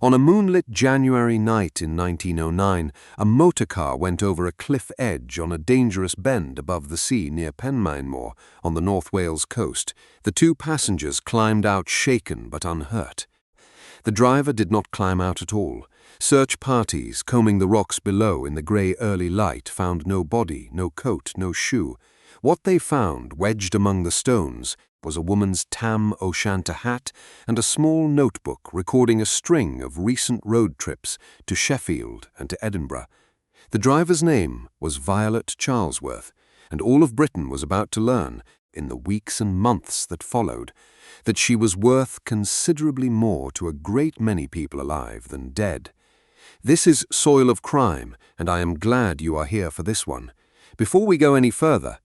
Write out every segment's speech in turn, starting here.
On a moonlit January night in 1909, a motorcar went over a cliff edge on a dangerous bend above the sea near Penmaenmawr on the North Wales coast. The two passengers climbed out shaken but unhurt. The driver did not climb out at all. Search parties, combing the rocks below in the grey early light, found no body, no coat, no shoe. What they found, wedged among the stones, was a woman's tam o' shanter hat and a small notebook recording a string of recent road trips to Sheffield and to Edinburgh. The driver's name was Violet Charlesworth, and all of Britain was about to learn, in the weeks and months that followed, that she was worth considerably more to a great many people alive than dead. This is Soil of Crime, and I am glad you are here for this one. Before we go any further,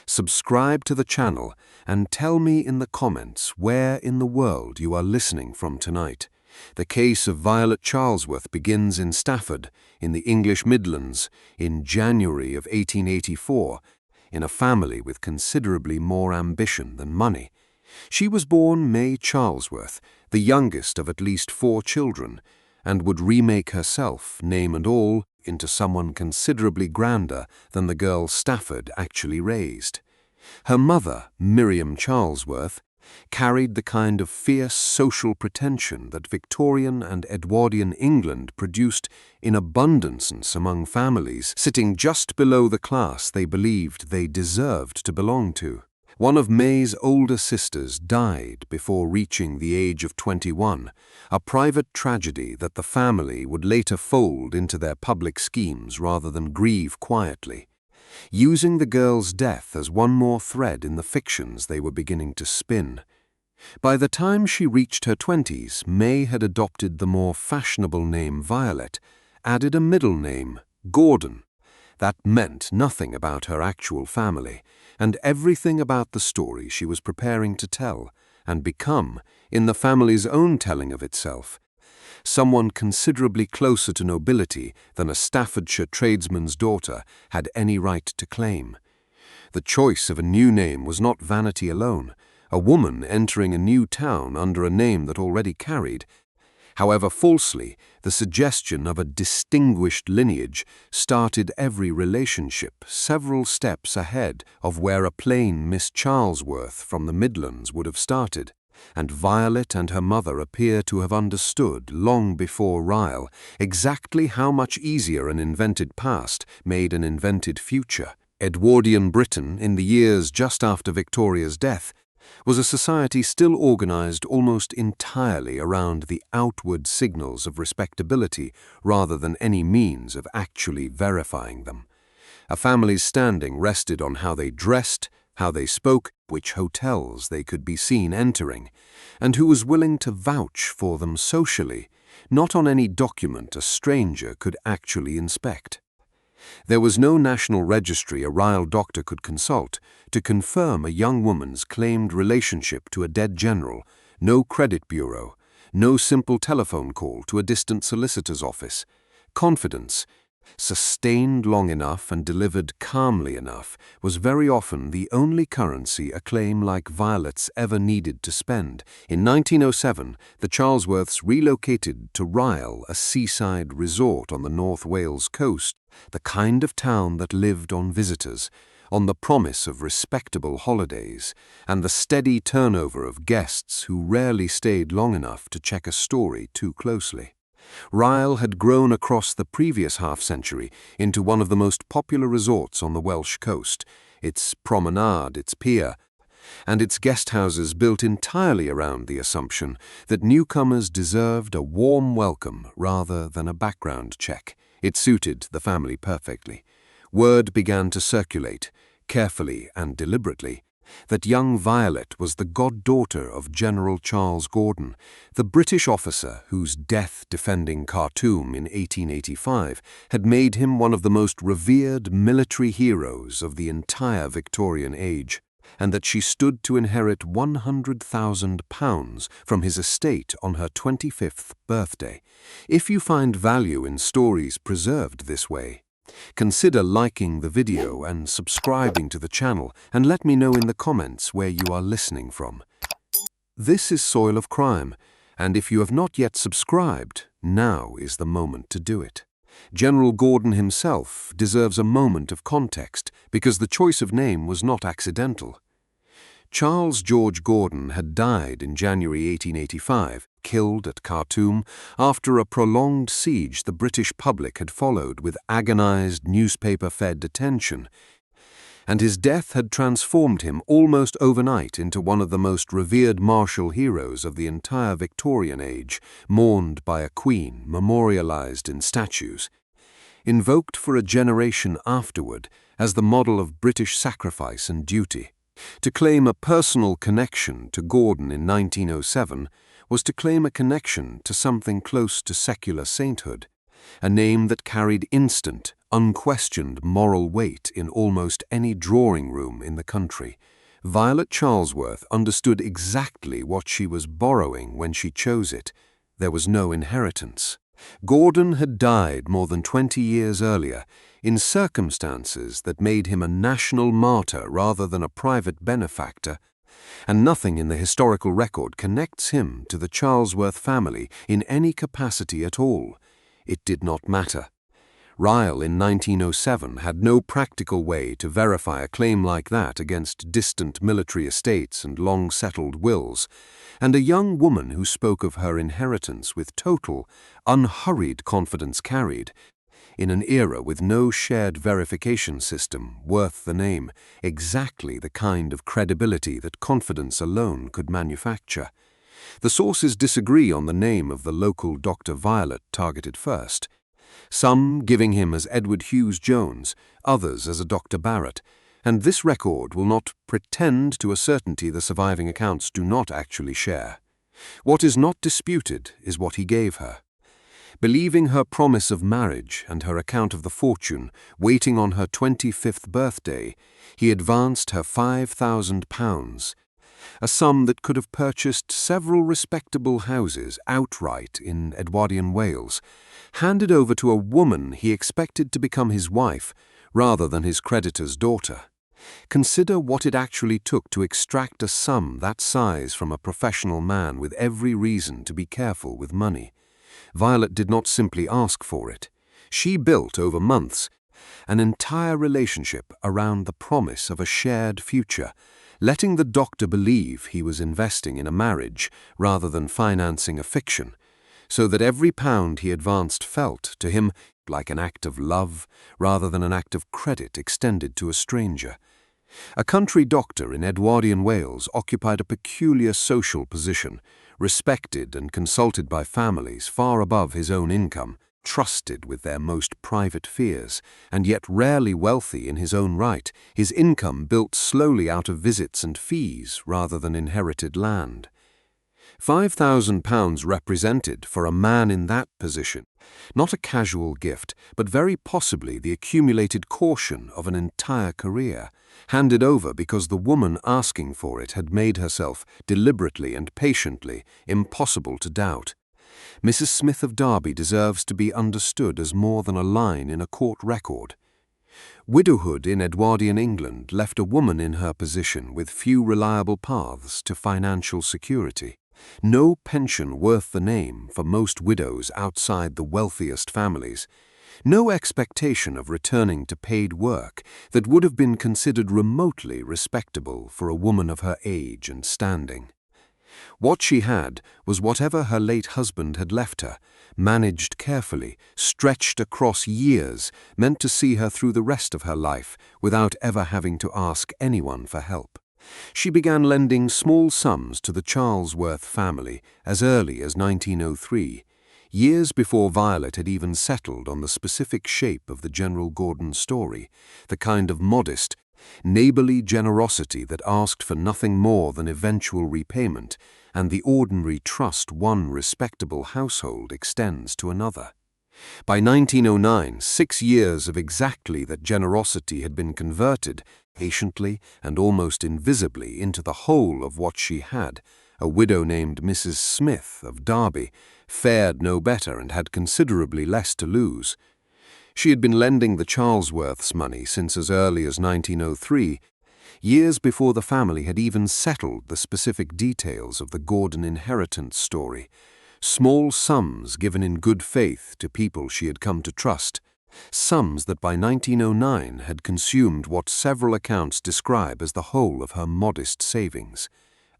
subscribe to the channel and tell me in the comments where in the world you are listening from tonight. The case of Violet Charlesworth begins in Stafford, in the English Midlands, in January of 1884, in a family with considerably more ambition than money. She was born May Charlesworth, the youngest of at least 4 children, and would remake herself, name and all, into someone considerably grander than the girl Stafford actually raised. Her mother, Miriam Charlesworth, carried the kind of fierce social pretension that Victorian and Edwardian England produced in abundance among families sitting just below the class they believed they deserved to belong to. One of May's older sisters died before reaching the age of 21, a private tragedy that the family would later fold into their public schemes rather than grieve quietly, using the girl's death as one more thread in the fictions they were beginning to spin. By the time she reached her 20s, May had adopted the more fashionable name Violet, added a middle name, Gordon. That meant nothing about her actual family, and everything about the story she was preparing to tell and become, in the family's own telling of itself, someone considerably closer to nobility than a Staffordshire tradesman's daughter had any right to claim. The choice of a new name was not vanity alone, a woman entering a new town under a name that already carried, however falsely, the suggestion of a distinguished lineage started every relationship several steps ahead of where a plain Miss Charlesworth from the Midlands would have started, and Violet and her mother appear to have understood long before Rhyl exactly how much easier an invented past made an invented future. Edwardian Britain, in the years just after Victoria's death, was a society still organized almost entirely around the outward signals of respectability rather than any means of actually verifying them. A family's standing rested on how they dressed, how they spoke, which hotels they could be seen entering, and who was willing to vouch for them socially, not on any document a stranger could actually inspect. There was no national registry a Rhyl doctor could consult to confirm a young woman's claimed relationship to a dead general, no credit bureau, no simple telephone call to a distant solicitor's office. Confidence, sustained long enough and delivered calmly enough, was very often the only currency a claim like Violet's ever needed to spend. In 1907, the Charlesworths relocated to Rhyl, a seaside resort on the North Wales coast, the kind of town that lived on visitors, on the promise of respectable holidays, and the steady turnover of guests who rarely stayed long enough to check a story too closely. Rhyl had grown across the previous half-century into one of the most popular resorts on the Welsh coast, its promenade, its pier, and its guesthouses built entirely around the assumption that newcomers deserved a warm welcome rather than a background check. It suited the family perfectly. Word began to circulate, carefully and deliberately, that young Violet was the goddaughter of General Charles Gordon, the British officer whose death defending Khartoum in 1885 had made him one of the most revered military heroes of the entire Victorian age, and that she stood to inherit £100,000 from his estate on her 25th birthday. If you find value in stories preserved this way, consider liking the video and subscribing to the channel, and let me know in the comments where you are listening from. This is Soil of Crime, And if you have not yet subscribed, now is the moment to do it. General Gordon himself deserves a moment of context because the choice of name was not accidental. Charles George Gordon had died in January 1885, killed at Khartoum, after a prolonged siege the British public had followed with agonized newspaper-fed attention, and his death had transformed him almost overnight into one of the most revered martial heroes of the entire Victorian age, mourned by a queen, memorialized in statues, invoked for a generation afterward as the model of British sacrifice and duty. To claim a personal connection to Gordon in 1907 was to claim a connection to something close to secular sainthood, a name that carried instant, unquestioned moral weight in almost any drawing room in the country. Violet Charlesworth understood exactly what she was borrowing when she chose it. There was no inheritance. Gordon had died more than 20 years earlier, in circumstances that made him a national martyr rather than a private benefactor, and nothing in the historical record connects him to the Charlesworth family in any capacity at all. It did not matter. Rhyl in 1907 had no practical way to verify a claim like that against distant military estates and long-settled wills, and a young woman who spoke of her inheritance with total, unhurried confidence carried, in an era with no shared verification system worth the name, exactly the kind of credibility that confidence alone could manufacture. The sources disagree on the name of the local Dr. Violet targeted first, some giving him as Edward Hughes Jones, others as a Dr. Barrett, and this record will not pretend to a certainty the surviving accounts do not actually share. What is not disputed is what he gave her. Believing her promise of marriage and her account of the fortune waiting on her 25th birthday, he advanced her £5,000, a sum that could have purchased several respectable houses outright in Edwardian Wales, handed over to a woman he expected to become his wife rather than his creditor's daughter. Consider what it actually took to extract a sum that size from a professional man with every reason to be careful with money. Violet did not simply ask for it. She built, over months, an entire relationship around the promise of a shared future, letting the doctor believe he was investing in a marriage rather than financing a fiction, so that every pound he advanced felt, to him, like an act of love rather than an act of credit extended to a stranger. A country doctor in Edwardian Wales occupied a peculiar social position, respected and consulted by families far above his own income, trusted with their most private fears, and yet rarely wealthy in his own right, his income built slowly out of visits and fees rather than inherited land. £5,000 represented, for a man in that position, not a casual gift, but very possibly the accumulated caution of an entire career, handed over because the woman asking for it had made herself, deliberately and patiently, impossible to doubt. Mrs. Smith of Derby deserves to be understood as more than a line in a court record. Widowhood in Edwardian England left a woman in her position with few reliable paths to financial security. No pension worth the name for most widows outside the wealthiest families. No expectation of returning to paid work that would have been considered remotely respectable for a woman of her age and standing. What she had was whatever her late husband had left her, managed carefully, stretched across years, meant to see her through the rest of her life without ever having to ask anyone for help. She began lending small sums to the Charlesworth family as early as 1903, years before Violet had even settled on the specific shape of the General Gordon story, the kind of modest, neighborly generosity that asked for nothing more than eventual repayment and the ordinary trust one respectable household extends to another. By 1909, 6 years of exactly that generosity had been converted, patiently and almost invisibly, into the whole of what she had. A widow named Mrs. Smith of Derby fared no better and had considerably less to lose. She had been lending the Charlesworths money since as early as 1903, years before the family had even settled the specific details of the Gordon inheritance story. Small sums given in good faith to people she had come to trust, sums that by 1909 had consumed what several accounts describe as the whole of her modest savings.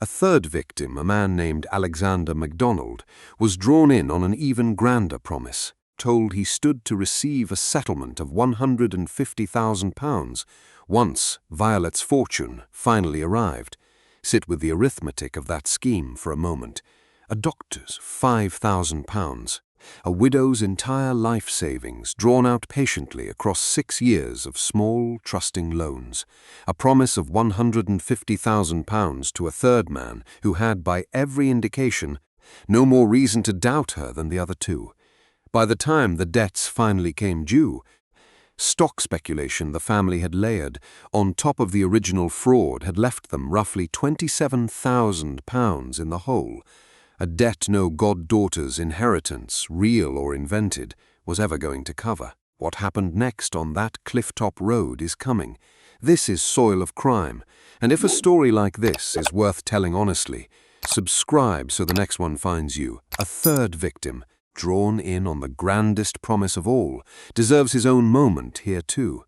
A third victim, a man named Alexander MacDonald, was drawn in on an even grander promise, told he stood to receive a settlement of £150,000 once Violet's fortune finally arrived. Sit with the arithmetic of that scheme for a moment. A doctor's £5,000, a widow's entire life savings drawn out patiently across 6 years of small, trusting loans, a promise of £150,000 to a third man who had, by every indication, no more reason to doubt her than the other two. By the time the debts finally came due, stock speculation the family had layered on top of the original fraud had left them roughly £27,000 in the hole, a debt no goddaughter's inheritance, real or invented, was ever going to cover. What happened next on that clifftop road is coming. This is soil of crime, and if a story like this is worth telling honestly, subscribe so the next one finds you. A third victim, drawn in on the grandest promise of all, deserves his own moment here too.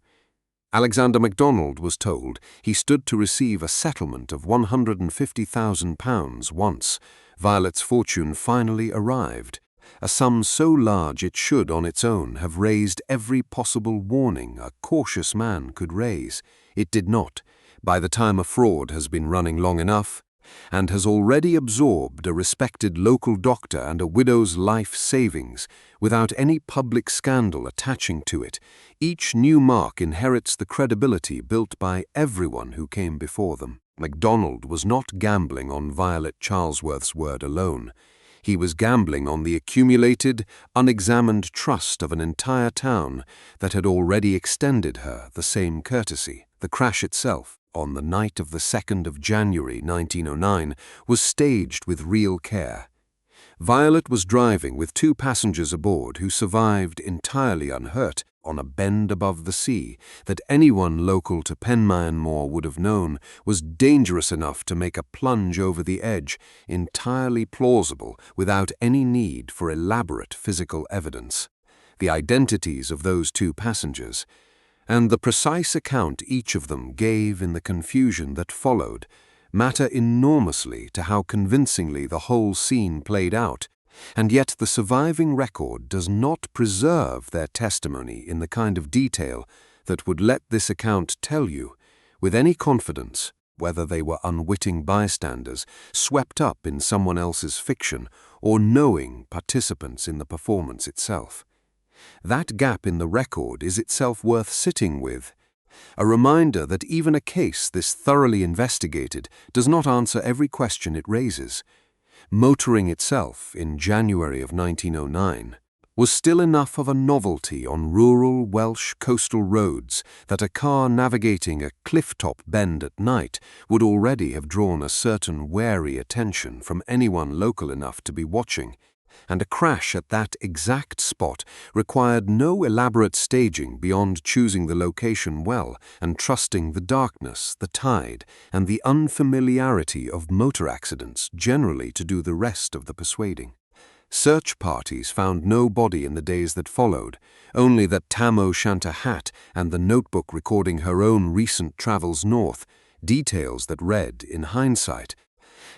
Alexander MacDonald was told he stood to receive a settlement of £150,000 once Violet's fortune finally arrived, a sum so large it should on its own have raised every possible warning a cautious man could raise. It did not, by the time a fraud has been running long enough, and has already absorbed a respected local doctor and a widow's life savings without any public scandal attaching to it. Each new mark inherits the credibility built by everyone who came before them. MacDonald was not gambling on Violet Charlesworth's word alone. He was gambling on the accumulated, unexamined trust of an entire town that had already extended her the same courtesy. The crash itself, on the night of the 2nd of January 1909, was staged with real care. Violet was driving with 2 passengers aboard who survived entirely unhurt on a bend above the sea that anyone local to Penmaenmawr would have known was dangerous enough to make a plunge over the edge, entirely plausible without any need for elaborate physical evidence. The identities of those 2 passengers, and the precise account each of them gave in the confusion that followed, matter enormously to how convincingly the whole scene played out, and yet the surviving record does not preserve their testimony in the kind of detail that would let this account tell you, with any confidence, whether they were unwitting bystanders, swept up in someone else's fiction, or knowing participants in the performance itself. That gap in the record is itself worth sitting with, a reminder that even a case this thoroughly investigated does not answer every question it raises. Motoring itself, in January of 1909, was still enough of a novelty on rural Welsh coastal roads that a car navigating a clifftop bend at night would already have drawn a certain wary attention from anyone local enough to be watching, and a crash at that exact spot required no elaborate staging beyond choosing the location well and trusting the darkness, the tide, and the unfamiliarity of motor accidents generally to do the rest of the persuading. Search parties found no body in the days that followed, only that tam-o'-shanter hat and the notebook recording her own recent travels north, details that read, in hindsight,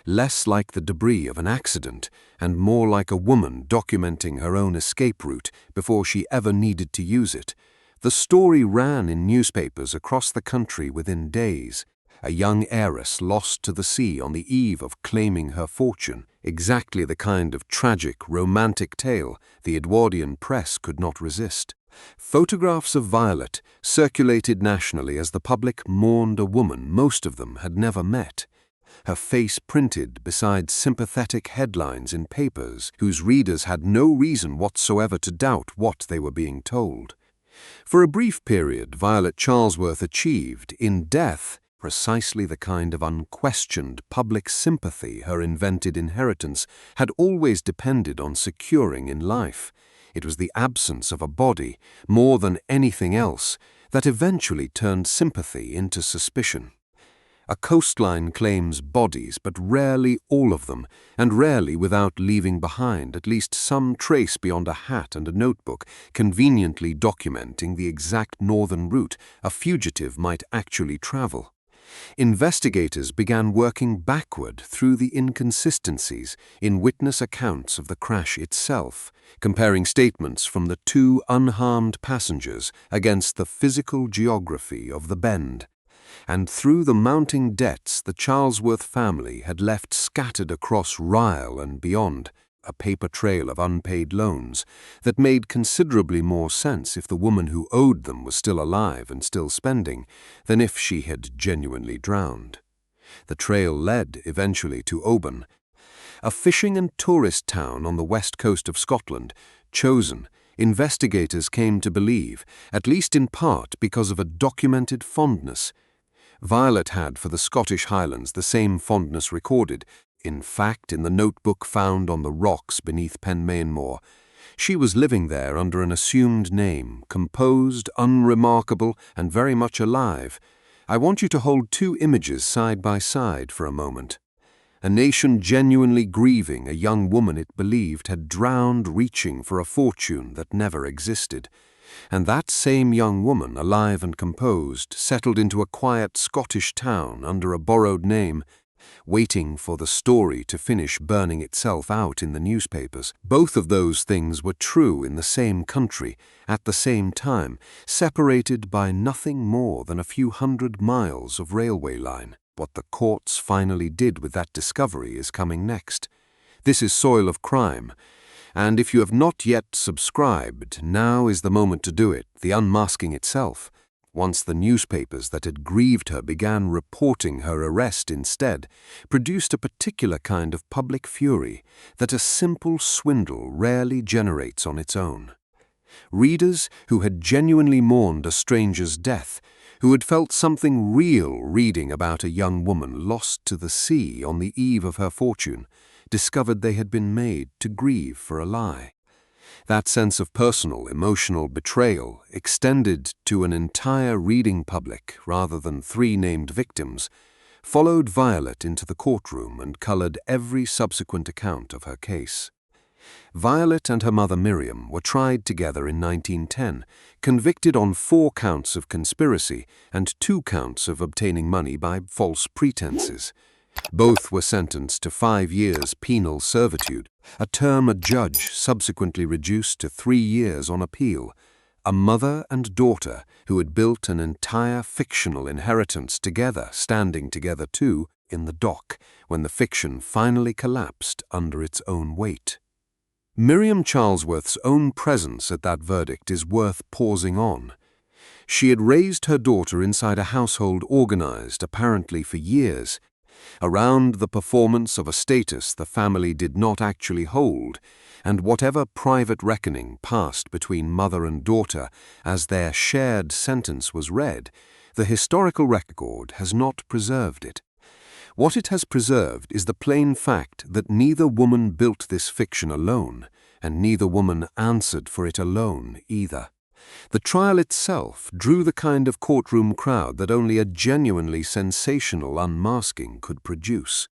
less like the debris of an accident and more like a woman documenting her own escape route before she ever needed to use it. The story ran in newspapers across the country within days. A young heiress lost to the sea on the eve of claiming her fortune, exactly the kind of tragic, romantic tale the Edwardian press could not resist. Photographs of Violet circulated nationally as the public mourned a woman most of them had never met. Her face printed beside sympathetic headlines in papers whose readers had no reason whatsoever to doubt what they were being told. For a brief period, Violet Charlesworth achieved, in death, precisely the kind of unquestioned public sympathy her invented inheritance had always depended on securing in life. It was the absence of a body, more than anything else, that eventually turned sympathy into suspicion. A coastline claims bodies, but rarely all of them, and rarely without leaving behind at least some trace beyond a hat and a notebook, conveniently documenting the exact northern route a fugitive might actually travel. Investigators began working backward through the inconsistencies in witness accounts of the crash itself, comparing statements from the two unharmed passengers against the physical geography of the bend. And through the mounting debts the Charlesworth family had left scattered across Rhyl and beyond, a paper trail of unpaid loans that made considerably more sense if the woman who owed them was still alive and still spending than if she had genuinely drowned. The trail led eventually to Oban, a fishing and tourist town on the west coast of Scotland, chosen, investigators came to believe, at least in part because of a documented fondness. Violet had for the Scottish Highlands the same fondness recorded, in fact, in the notebook found on the rocks beneath Penmaenmawr. She was living there under an assumed name, composed, unremarkable, and very much alive. I want you to hold two images side by side for a moment. A nation genuinely grieving a young woman it believed had drowned reaching for a fortune that never existed. And that same young woman, alive and composed, settled into a quiet Scottish town under a borrowed name, waiting for the story to finish burning itself out in the newspapers. Both of those things were true in the same country, at the same time, separated by nothing more than a few hundred miles of railway line. What the courts finally did with that discovery is coming next. This is Soil of Crime, and if you have not yet subscribed, now is the moment to do it, the unmasking itself. Once the newspapers that had grieved her began reporting her arrest instead, produced a particular kind of public fury that a simple swindle rarely generates on its own. Readers who had genuinely mourned a stranger's death, who had felt something real reading about a young woman lost to the sea on the eve of her fortune, discovered they had been made to grieve for a lie. That sense of personal, emotional betrayal extended to an entire reading public rather than three named victims, followed Violet into the courtroom and colored every subsequent account of her case. Violet and her mother Miriam were tried together in 1910, convicted on 4 counts of conspiracy and 2 counts of obtaining money by false pretenses. Both were sentenced to 5 years penal servitude, a term a judge subsequently reduced to 3 years on appeal. A mother and daughter who had built an entire fictional inheritance together, standing together too, in the dock, when the fiction finally collapsed under its own weight. Miriam Charlesworth's own presence at that verdict is worth pausing on. She had raised her daughter inside a household organized, apparently for years, around the performance of a status the family did not actually hold, and whatever private reckoning passed between mother and daughter as their shared sentence was read, the historical record has not preserved it. What it has preserved is the plain fact that neither woman built this fiction alone, and neither woman answered for it alone either. The trial itself drew the kind of courtroom crowd that only a genuinely sensational unmasking could produce.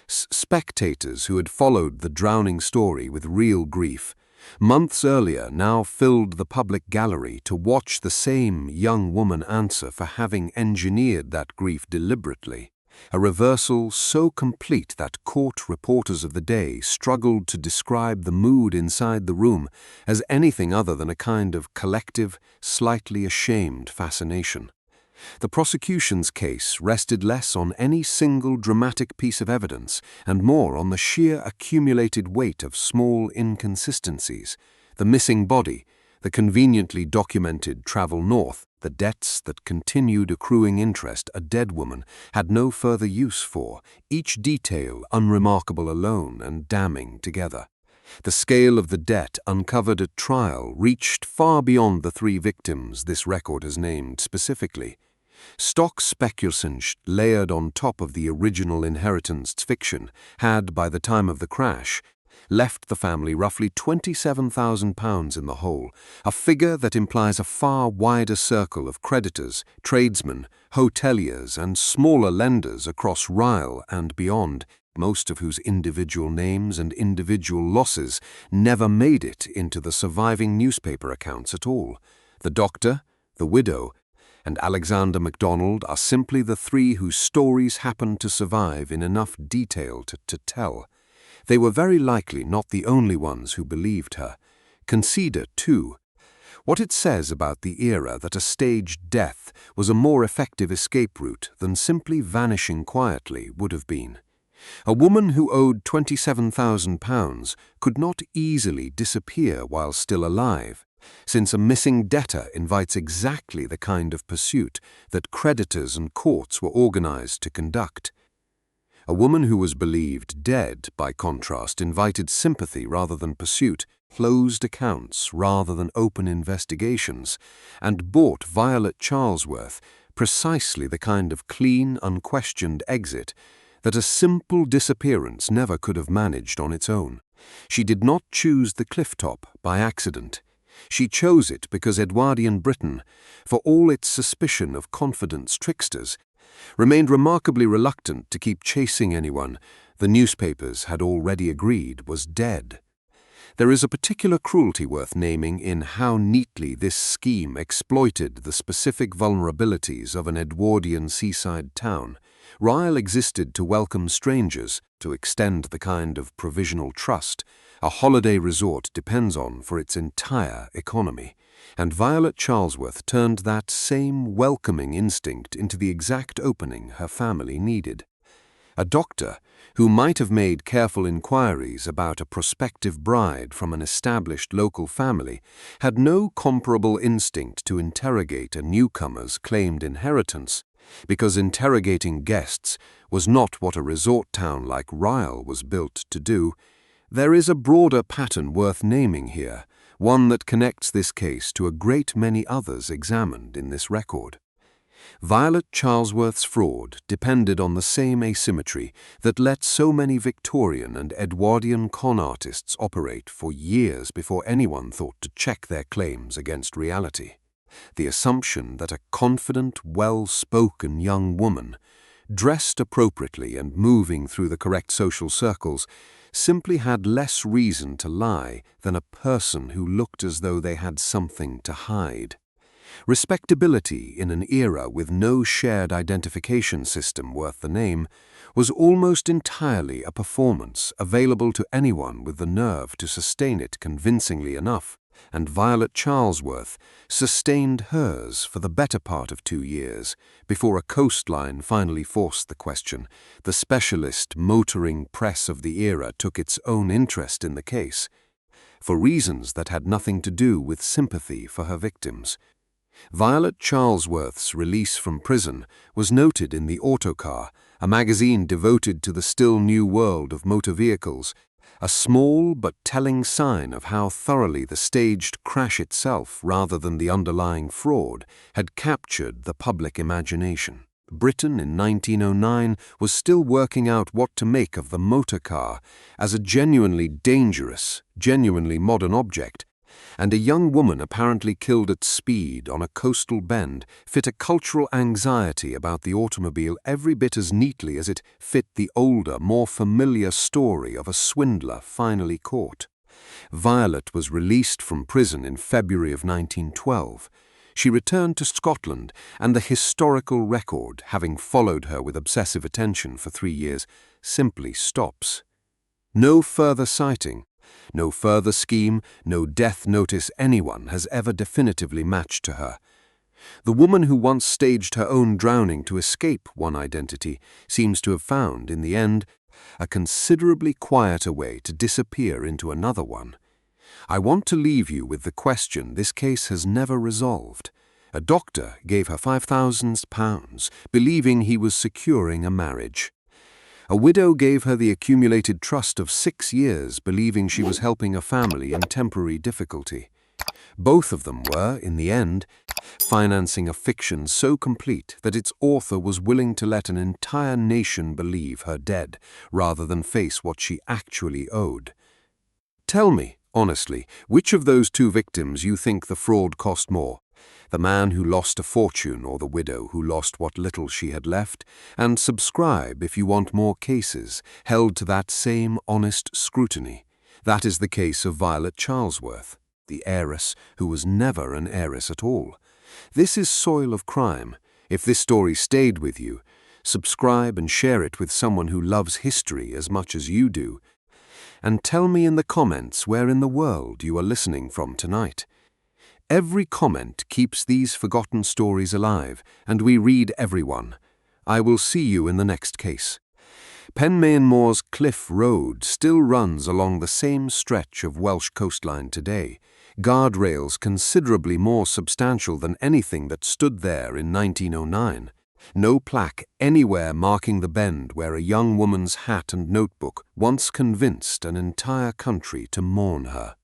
Spectators who had followed the drowning story with real grief, months earlier now filled the public gallery to watch the same young woman answer for having engineered that grief deliberately. A reversal so complete that court reporters of the day struggled to describe the mood inside the room as anything other than a kind of collective, slightly ashamed fascination. The prosecution's case rested less on any single dramatic piece of evidence and more on the sheer accumulated weight of small inconsistencies: the missing body, the conveniently documented travel north, the debts that continued accruing interest a dead woman had no further use for, each detail unremarkable alone and damning together. The scale of the debt uncovered at trial reached far beyond the 3 victims this record has named specifically. Stock speculation layered on top of the original inheritance fiction had, by the time of the crash, left the family roughly £27,000 in the hole, a figure that implies a far wider circle of creditors, tradesmen, hoteliers and smaller lenders across Rhyl and beyond, most of whose individual names and individual losses never made it into the surviving newspaper accounts at all. The doctor, the widow, and Alexander MacDonald are simply the three whose stories happened to survive in enough detail to tell. They were very likely not the only ones who believed her. Consider, too, what it says about the era that a staged death was a more effective escape route than simply vanishing quietly would have been. A woman who owed £27,000 could not easily disappear while still alive, since a missing debtor invites exactly the kind of pursuit that creditors and courts were organized to conduct. A woman who was believed dead, by contrast, invited sympathy rather than pursuit, closed accounts rather than open investigations, and bought Violet Charlesworth precisely the kind of clean, unquestioned exit that a simple disappearance never could have managed on its own. She did not choose the clifftop by accident. She chose it because Edwardian Britain, for all its suspicion of confidence tricksters, remained remarkably reluctant to keep chasing anyone the newspapers had already agreed was dead. There is a particular cruelty worth naming in how neatly this scheme exploited the specific vulnerabilities of an Edwardian seaside town. Rhyl existed to welcome strangers, to extend the kind of provisional trust a holiday resort depends on for its entire economy, and Violet Charlesworth turned that same welcoming instinct into the exact opening her family needed. A doctor, who might have made careful inquiries about a prospective bride from an established local family, had no comparable instinct to interrogate a newcomer's claimed inheritance, because interrogating guests was not what a resort town like Rhyl was built to do. There is a broader pattern worth naming here, one that connects this case to a great many others examined in this record. Violet Charlesworth's fraud depended on the same asymmetry that let so many Victorian and Edwardian con artists operate for years before anyone thought to check their claims against reality. The assumption that a confident, well-spoken young woman, dressed appropriately and moving through the correct social circles, simply had less reason to lie than a person who looked as though they had something to hide. Respectability in an era with no shared identification system worth the name was almost entirely a performance available to anyone with the nerve to sustain it convincingly enough, and Violet Charlesworth sustained hers for the better part of 2 years before a coastline finally forced the question. The specialist motoring press of the era took its own interest in the case, for reasons that had nothing to do with sympathy for her victims. Violet Charlesworth's release from prison was noted in the Autocar, a magazine devoted to the still new world of motor vehicles, a small but telling sign of how thoroughly the staged crash itself, rather than the underlying fraud, had captured the public imagination. Britain in 1909 was still working out what to make of the motor car as a genuinely dangerous, genuinely modern object, and a young woman apparently killed at speed on a coastal bend fit a cultural anxiety about the automobile every bit as neatly as it fit the older, more familiar story of a swindler finally caught. Violet was released from prison in February of 1912. She returned to Scotland, and the historical record, having followed her with obsessive attention for 3 years, simply stops. No further sighting, no further scheme, no death notice anyone has ever definitively matched to her. The woman who once staged her own drowning to escape one identity seems to have found, in the end, a considerably quieter way to disappear into another one. I want to leave you with the question this case has never resolved. A doctor gave her £5,000, believing he was securing a marriage. A widow gave her the accumulated trust of 6 years, believing she was helping a family in temporary difficulty. Both of them were, in the end, financing a fiction so complete that its author was willing to let an entire nation believe her dead, rather than face what she actually owed. Tell me, honestly, which of those two victims you think the fraud cost more? The man who lost a fortune or the widow who lost what little she had left? And subscribe if you want more cases held to that same honest scrutiny. That is the case of Violet Charlesworth, the heiress who was never an heiress at all. This is soil of crime. If this story stayed with you, subscribe and share it with someone who loves history as much as you do. And tell me in the comments where in the world you are listening from tonight. Every comment keeps these forgotten stories alive, and we read everyone. I will see you in the next case. Penmaenmawr's Cliff Road still runs along the same stretch of Welsh coastline today, guardrails considerably more substantial than anything that stood there in 1909. No plaque anywhere marking the bend where a young woman's hat and notebook once convinced an entire country to mourn her.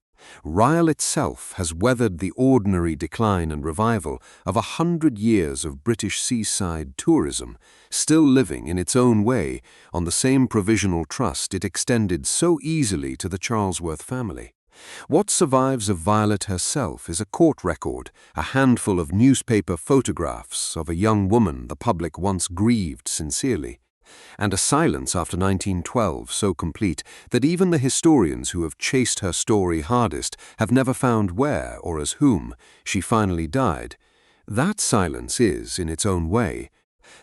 Rhyl itself has weathered the ordinary decline and revival of 100 years of British seaside tourism, still living in its own way on the same provisional trust it extended so easily to the Charlesworth family. What survives of Violet herself is a court record, a handful of newspaper photographs of a young woman the public once grieved sincerely, and a silence after 1912 so complete that even the historians who have chased her story hardest have never found where or as whom she finally died. That silence is, in its own way,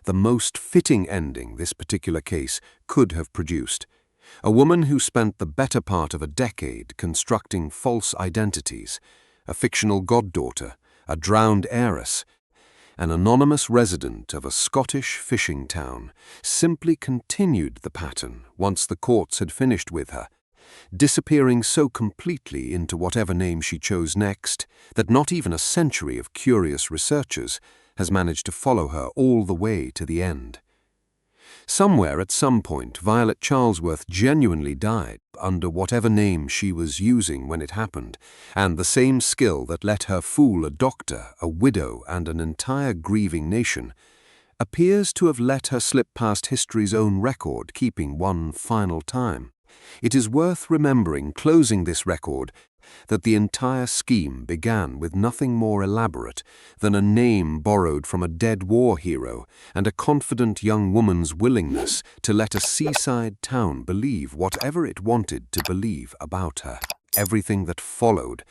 the most fitting ending this particular case could have produced. A woman who spent the better part of a decade constructing false identities, a fictional goddaughter, a drowned heiress, an anonymous resident of a Scottish fishing town, simply continued the pattern once the courts had finished with her, disappearing so completely into whatever name she chose next that not even a century of curious researchers has managed to follow her all the way to the end. Somewhere at some point, Violet Charlesworth genuinely died under whatever name she was using when it happened, and the same skill that let her fool a doctor, a widow, and an entire grieving nation appears to have let her slip past history's own record, keeping one final time. It is worth remembering, closing this record, that the entire scheme began with nothing more elaborate than a name borrowed from a dead war hero and a confident young woman's willingness to let a seaside town believe whatever it wanted to believe about her. Everything that followed,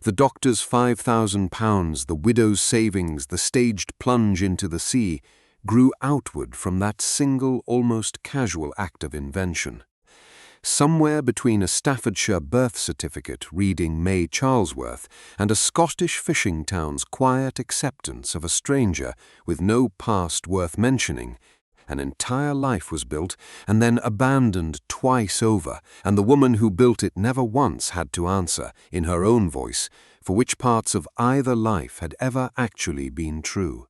the doctor's £5,000, the widow's savings, the staged plunge into the sea, grew outward from that single, almost casual act of invention. Somewhere between a Staffordshire birth certificate reading May Charlesworth and a Scottish fishing town's quiet acceptance of a stranger with no past worth mentioning, an entire life was built and then abandoned twice over, and the woman who built it never once had to answer, in her own voice, for which parts of either life had ever actually been true.